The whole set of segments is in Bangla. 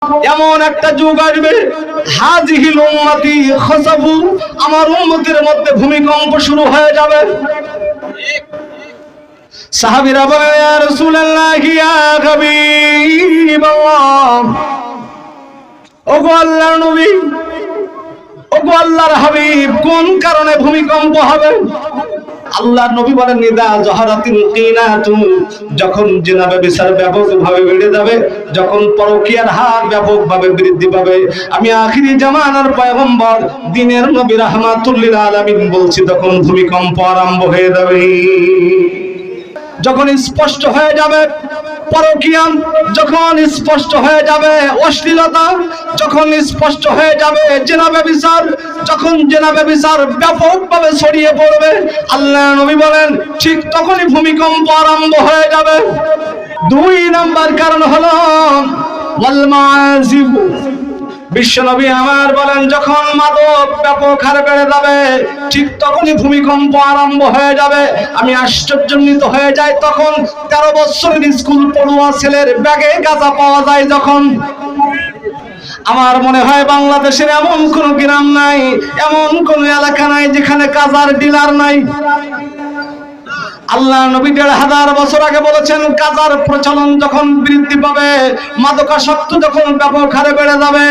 এমন একটা যুগ আসবে, হাজিহিল উম্মতি খসাফু, আমার উম্মতের মধ্যে ভূমিকম্প শুরু হয়ে যাবে। সাহাবীরা বলে, ইয়া রাসূলুল্লাহ, ইয়া হাবিবাল্লাহ, ওগো আল্লাহর নবী, ওগো আল্লাহর হাবিব, কোন কারণে ভূমিকম্প হবে? আল্লাহর নবী বলেন, নিদা জহরাতিল কিনাতু, যখন জিনা ব্যভিচার ব্যাপকভাবে বেড়ে যাবে, যখন পরকীয়ার হার ব্যাপকভাবে বৃদ্ধি পাবে। আমি আখিরি জামানার পয়গম্বর দ্বীনের নবী রাহমাতুল লিল আলামিন বলছি, তখন ভূমিকম্প আরম্ভ হয়ে যাবে। যখন স্পষ্ট হয়ে যাবে পরকীয়া, যখন স্পষ্ট হয়ে যাবে অশ্লীলতা, যখন স্পষ্ট হয়ে যাবে জিনা ব্যভিচার, যখন জিনা ব্যভিচার ব্যাপকভাবে ছড়িয়ে পড়বে, আল্লাহর নবী বলেন ঠিক তখনই ভূমিকম্প আরম্ভ হয়ে যাবে। 2 নাম্বার কারণ হলো ওয়াল মাযিব। বিশ্বনবী আমার বলেন, যখন মাদক ব্যাপক হারে বেড়ে যাবে, ঠিক তখনই ভূমিকম্প আরম্ভ হয়ে যাবে। আমি আশ্চর্যান্বিত হয়ে যাই তখন 13 বছরের স্কুল পড়ুয়া ছেলের ব্যাগে গাঁজা পাওয়া যায় যখন। আমার মনে হয় বাংলাদেশের এমন কোন গ্রাম নাই, এমন কোন এলাকা নাই যেখানে গাঁজার ডিলার নাই। আল্লাহ নবী 1500 বছর আগে বলেছেন, গাঁজার প্রচলন যখন বৃদ্ধি পাবে, মাদকাসক্ত যখন ব্যাপক হারে বেড়ে যাবে,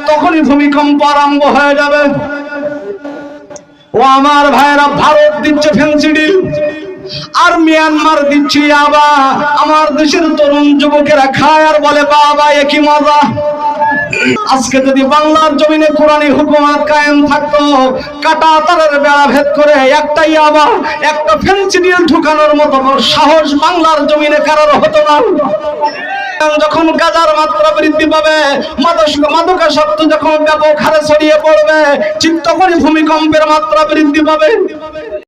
তখনই ভূমিকম্প আরম্ভ হয়ে যাবে। ও আমার ভাইরা, ভারত দিচ্ছে ফেন্সিডিল, আর মিয়ানমার দিচ্ছে ইয়াবা। আমার দেশের তরুণ যুবকেরা খায় আর বলে, বাবা এ কি মজা। আজকে যদি বাংলার জমিনে কোরআনী হুকুমত কায়েম থাকতো, কাটা তারের বেড়া ভেদ করে একটা ইয়াবা, একটা ফেন্সিডিল ঢুকানোর মতো সাহস বাংলার জমিনে কারোর হতো না। যখন গাঁজার মাত্রা বৃদ্ধি পাবে, মাদকাসক্ত যখন ব্যাপক হারে ছড়িয়ে পড়বে, ঠিক তখনই ভূমিকম্পের মাত্রা বৃদ্ধি পাবে।